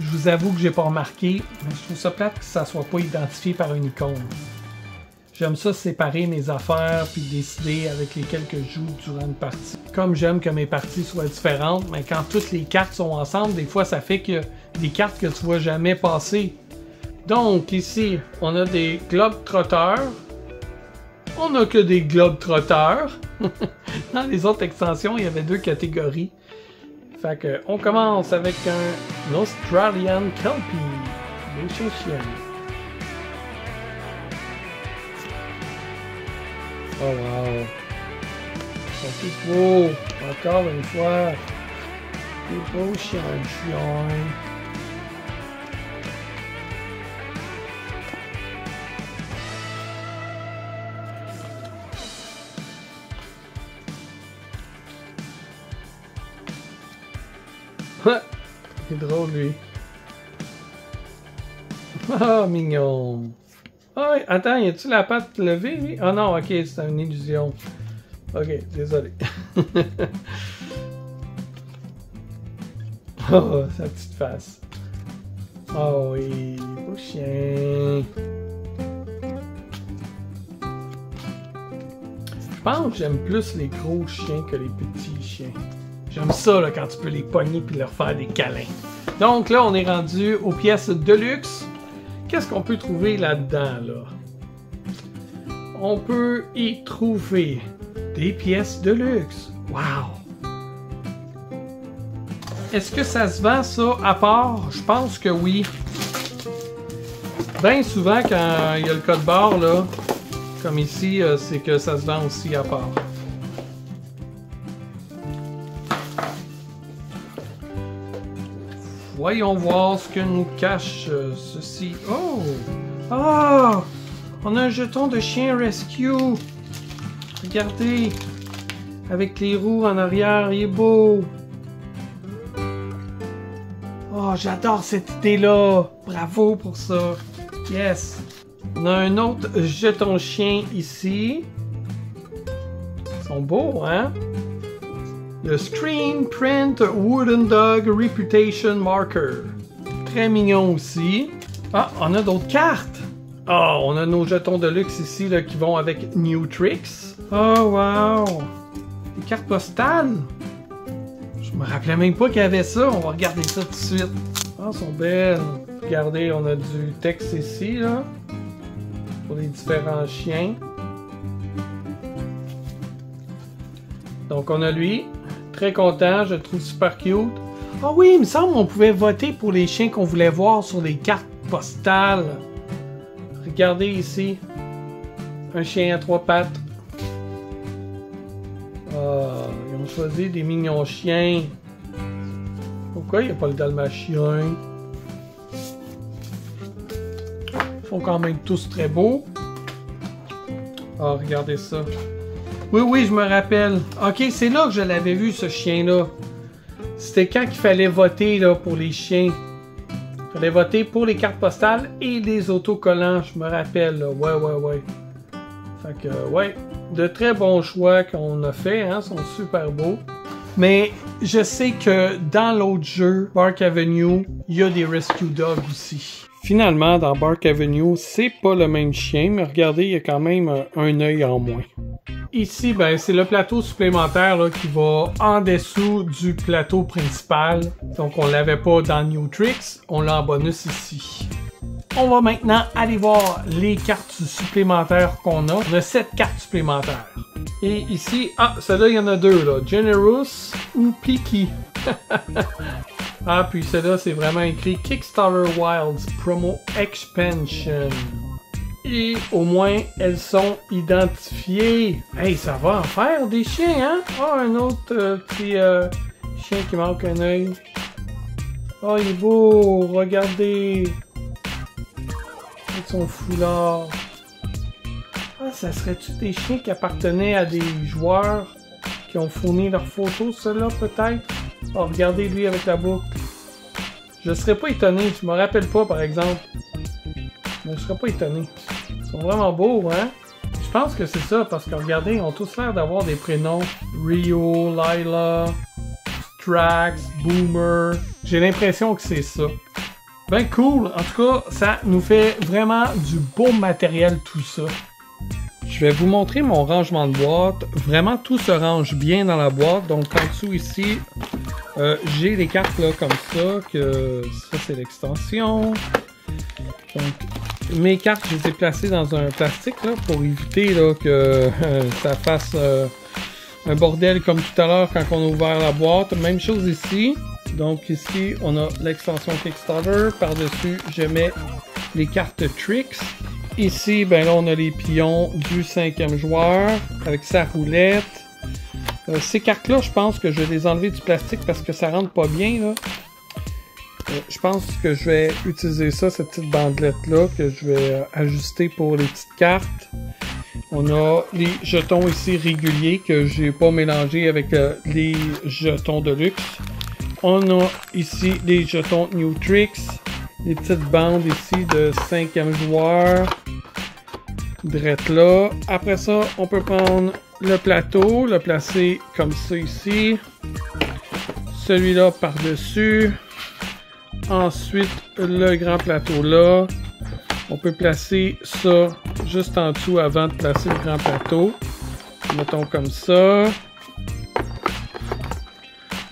Je vous avoue que j'ai pas remarqué, mais je trouve ça plate que ça soit pas identifié par une icône. J'aime ça séparer mes affaires puis décider avec lesquelles que je joue durant une partie. Comme j'aime que mes parties soient différentes, mais quand toutes les cartes sont ensemble, des fois ça fait que des cartes que tu vois jamais passer. Donc ici, on a des Globetrotters. On n'a que des Globetrotters. Dans les autres extensions, il y avait 2 catégories. Fait que, on commence avec un Australian Kelpie. Les chiens. Oh wow. Ils sont tous beaux. Encore une fois. Des beaux chiens. C'est drôle, lui. Ah, mignon. Ah, attends, y a-tu la patte levée, lui? Ah non, ok, c'est une illusion. Ok, désolé. Oh, sa petite face. Oh oui, beau chien. Je pense que j'aime plus les gros chiens que les petits chiens. J'aime ça là, quand tu peux les pogner puis leur faire des câlins. Donc là, on est rendu aux pièces de luxe. Qu'est-ce qu'on peut trouver là-dedans, là? On peut y trouver des pièces de luxe. Wow! Est-ce que ça se vend, ça, à part? Je pense que oui. Bien souvent, quand il y a le code barre, là, comme ici, c'est que ça se vend aussi à part. Voyons voir ce que nous cache ceci. Oh! Ah! On a un jeton de chien rescue. Regardez. Avec les roues en arrière, il est beau. Oh, j'adore cette idée-là. Bravo pour ça. Yes. On a un autre jeton chien ici. Ils sont beaux, hein? Le Screen Print Wooden Dog Reputation Marker. Très mignon aussi. Ah, on a d'autres cartes. Ah, on a nos jetons de luxe ici là, qui vont avec New Tricks. Oh, wow. Des cartes postales. Je me rappelais même pas qu'il y avait ça. On va regarder ça tout de suite. Ah, elles sont belles. Regardez, on a du texte ici, là. Pour les différents chiens. Donc, on a lui. Très content, je le trouve super cute. Ah oui, il me semble qu'on pouvait voter pour les chiens qu'on voulait voir sur les cartes postales. Regardez ici. Un chien à 3 pattes. Ah, ils ont choisi des mignons chiens. Pourquoi il n'y a pas le dalmatien? Ils sont quand même tous très beaux. Ah, regardez ça. Oui, je me rappelle. Ok, c'est là que je l'avais vu, ce chien-là. C'était quand il fallait voter là, pour les chiens. Il fallait voter pour les cartes postales et les autocollants, je me rappelle. Là. Ouais. Fait que, ouais, de très bons choix qu'on a fait, hein, sont super beaux. Mais je sais que dans l'autre jeu, Bark Avenue, il y a des Rescue Dogs aussi. Finalement, dans Bark Avenue, c'est pas le même chien, mais regardez, il y a quand même un œil en moins. ici, ben, c'est le plateau supplémentaire là, qui va en dessous du plateau principal. Donc, on l'avait pas dans New Tricks, on l'a en bonus ici. On va maintenant aller voir les cartes supplémentaires qu'on a. On a 7 cartes supplémentaires. Et ici, celle-là, il y en a 2, là. Generous ou Peaky. Puis celle-là, c'est vraiment écrit Kickstarter Wilds Promo Expansion. Et au moins, elles sont identifiées. Hey, ça va en faire des chiens, hein? Un autre petit chien qui manque un œil. Il est beau, regardez. Avec son foulard. Ça serait-tu des chiens qui appartenaient à des joueurs qui ont fourni leurs photos, ceux-là, peut-être? Regardez lui avec la boucle. Je serais pas étonné, je me rappelle pas, par exemple. Mais je serais pas étonné. Ils sont vraiment beaux, hein? Je pense que c'est ça, parce que regardez, ils ont tous l'air d'avoir des prénoms. Rio, Lila, Strax, Boomer. J'ai l'impression que c'est ça. Ben cool, en tout cas, ça nous fait vraiment du beau matériel tout ça. Je vais vous montrer mon rangement de boîte. Vraiment, tout se range bien dans la boîte. Donc en dessous ici, j'ai les cartes là comme ça, que ça c'est l'extension. Donc mes cartes, je les ai placées dans un plastique là, pour éviter là, que ça fasse un bordel comme tout à l'heure quand on a ouvert la boîte. Même chose ici. Donc ici, on a l'extension Kickstarter. Par-dessus, je mets les cartes Tricks. Ici, ben là, on a les pions du 5e joueur avec sa roulette. Ces cartes-là, je pense que je vais les enlever du plastique parce que ça rentre pas bien, là. Je pense que je vais utiliser ça, cette petite bandelette-là, que je vais ajuster pour les petites cartes. On a les jetons ici réguliers que j'ai pas mélangés avec les jetons de luxe. On a ici les jetons New Tricks, les petites bandes ici de 5e joueur, drette là. Après ça, on peut prendre le plateau, le placer comme ça ici, celui-là par-dessus, ensuite le grand plateau là. On peut placer ça juste en dessous avant de placer le grand plateau. Mettons comme ça.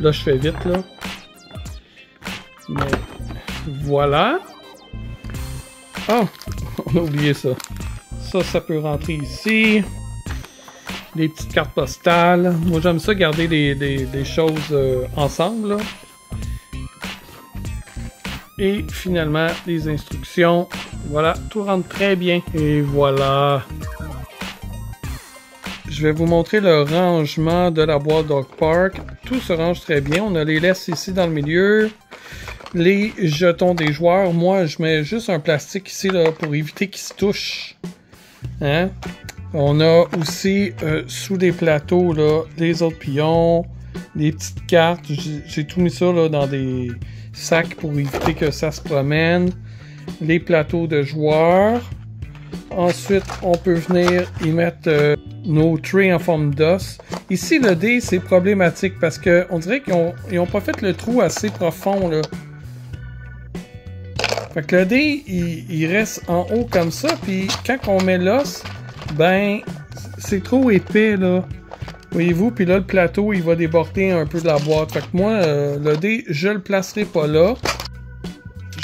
Là, je fais vite, là. Mais voilà. On a oublié ça. Ça peut rentrer ici. Les petites cartes postales. Moi, j'aime ça garder des choses ensemble, là. Et finalement, les instructions. Voilà, tout rentre très bien. Et voilà. Je vais vous montrer le rangement de la boîte Dog Park. Tout se range très bien. On a les laisses ici dans le milieu. Les jetons des joueurs. Moi, je mets juste un plastique ici là, pour éviter qu'ils se touchent. Hein? On a aussi sous les plateaux là, les autres pions, les petites cartes. J'ai tout mis ça là, dans des sacs pour éviter que ça se promène. Les plateaux de joueurs. Ensuite, on peut venir y mettre nos trays en forme d'os. Ici, le dé, c'est problématique parce que on dirait qu'ils ont pas fait le trou assez profond, là. Fait que le dé, il reste en haut comme ça, puis quand on met l'os, ben, c'est trop épais, là. Voyez-vous, puis là, le plateau, il va déborder un peu de la boîte. Fait que moi, le dé, je le placerai pas là.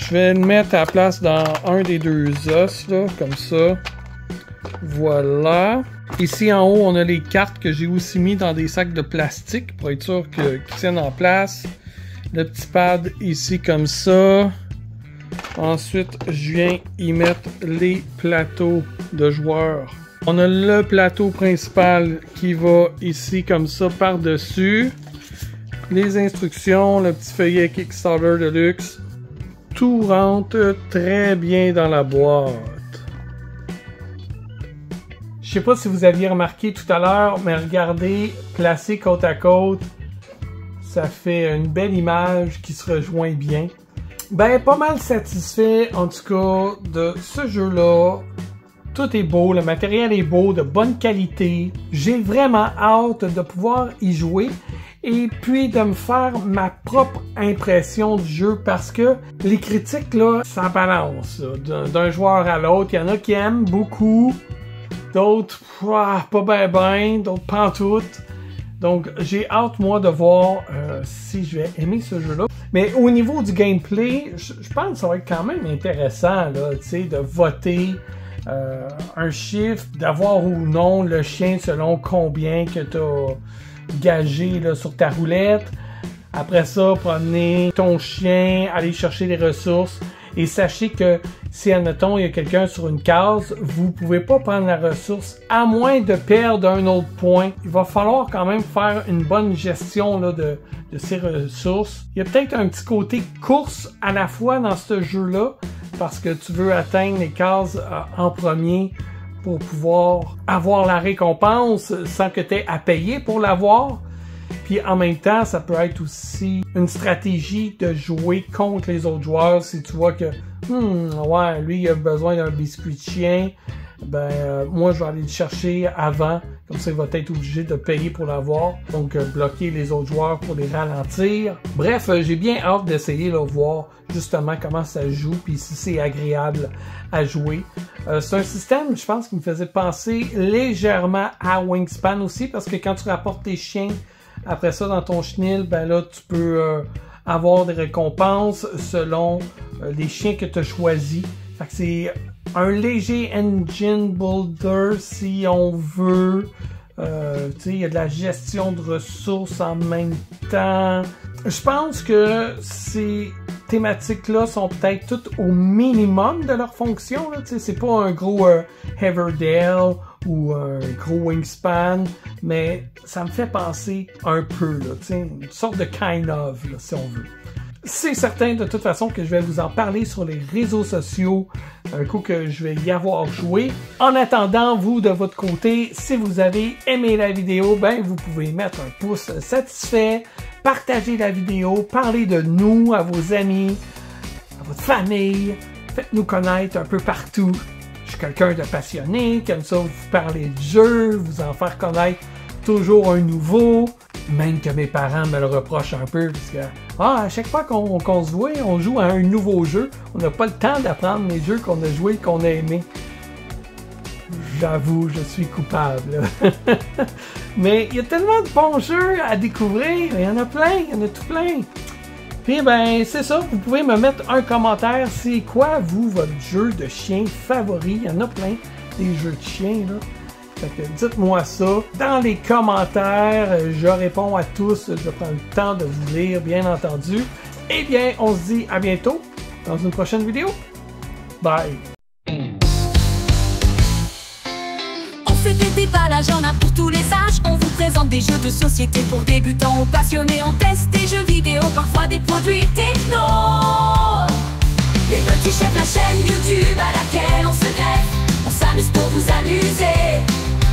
Je vais le mettre à la place dans un des deux os, là, comme ça. Voilà. Ici en haut, on a les cartes que j'ai aussi mis dans des sacs de plastique pour être sûr qu'ils tiennent en place. Le petit pad ici comme ça. Ensuite, je viens y mettre les plateaux de joueurs. On a le plateau principal qui va ici comme ça par-dessus. Les instructions, le petit feuillet Kickstarter de luxe. Tout rentre très bien dans la boîte. Je sais pas si vous aviez remarqué tout à l'heure, mais regardez, placé côte à côte, ça fait une belle image qui se rejoint bien. Ben, pas mal satisfait, en tout cas, de ce jeu-là. Tout est beau, le matériel est beau, de bonne qualité. J'ai vraiment hâte de pouvoir y jouer et puis de me faire ma propre impression du jeu parce que les critiques, là, ça balance d'un joueur à l'autre. Il y en a qui aiment beaucoup, d'autres pas ben, d'autres pantoute. Donc j'ai hâte moi de voir si je vais aimer ce jeu-là. Mais au niveau du gameplay, je pense que ça va être quand même intéressant là, tu sais, de voter un chiffre, d'avoir ou non le chien selon combien que tu as gagé là, sur ta roulette. Après ça, promener ton chien, aller chercher les ressources. Et sachez que si, admettons, il y a quelqu'un sur une case, vous pouvez pas prendre la ressource à moins de perdre un autre point. Il va falloir quand même faire une bonne gestion là, de ces ressources. Il y a peut-être un petit côté course à la fois dans ce jeu-là, parce que tu veux atteindre les cases en premier pour pouvoir avoir la récompense sans que tu aies à payer pour l'avoir. Puis en même temps, ça peut être aussi une stratégie de jouer contre les autres joueurs. Si tu vois que, ouais, lui, il a besoin d'un biscuit de chien, ben, moi, je vais aller le chercher avant. Comme ça, il va être obligé de payer pour l'avoir. Donc, bloquer les autres joueurs pour les ralentir. Bref, j'ai bien hâte d'essayer, là, voir justement comment ça joue, puis si c'est agréable à jouer. C'est un système, je pense, qui me faisait penser légèrement à Wingspan aussi, parce que quand tu rapportes tes chiens, après ça, dans ton chenil, ben là, tu peux avoir des récompenses selon les chiens que tu as choisis. Fait que c'est un léger engine builder si on veut. Tu sais, il y a de la gestion de ressources en même temps. Je pense que ces thématiques-là sont peut-être toutes au minimum de leur fonction. Tu sais, c'est pas un gros Everdale ou un gros Wingspan, mais ça me fait penser un peu, là, tu sais, une sorte de kind of, là, si on veut. C'est certain de toute façon que je vais vous en parler sur les réseaux sociaux un coup que je vais y avoir joué. En attendant, vous de votre côté, si vous avez aimé la vidéo, ben vous pouvez mettre un pouce satisfait, partager la vidéo, parler de nous à vos amis, à votre famille, faites-nous connaître un peu partout. Je suis quelqu'un de passionné, qui aime ça vous parler de jeux, vous en faire connaître toujours un nouveau. Même que mes parents me le reprochent un peu, parce que à chaque fois qu'on se voit, on joue à un nouveau jeu. On n'a pas le temps d'apprendre les jeux qu'on a joués et qu'on a aimés. J'avoue, je suis coupable. Mais il y a tellement de bons jeux à découvrir. Il y en a plein, il y en a tout plein. Puis ben, c'est ça, vous pouvez me mettre un commentaire. C'est quoi, vous, votre jeu de chien favori? Il y en a plein, des jeux de chiens, là. Fait que dites-moi ça dans les commentaires, je réponds à tous, je prends le temps de vous lire, bien entendu. Eh bien, on se dit à bientôt dans une prochaine vidéo. Bye! On fait des déballages, en a pour tous les âges. On vous présente des jeux de société pour débutants ou passionnés. On teste des jeux vidéo, parfois des produits techno. Les petits chefs, la chaîne YouTube à laquelle on se greffe. On s'amuse pour vous amuser.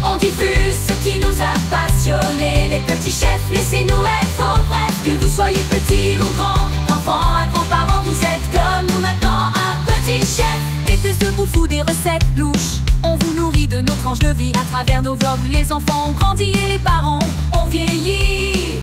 On diffuse ce qui nous a passionnés. Les petits chefs, laissez-nous être bref. Que vous soyez petits ou grands, enfants à grands-parents, vous êtes comme nous maintenant un petit chef. Des tests de bouffe, des recettes louches. On vous nourrit de nos tranches de vie à travers nos vlogs. Les enfants ont grandi et les parents ont vieilli.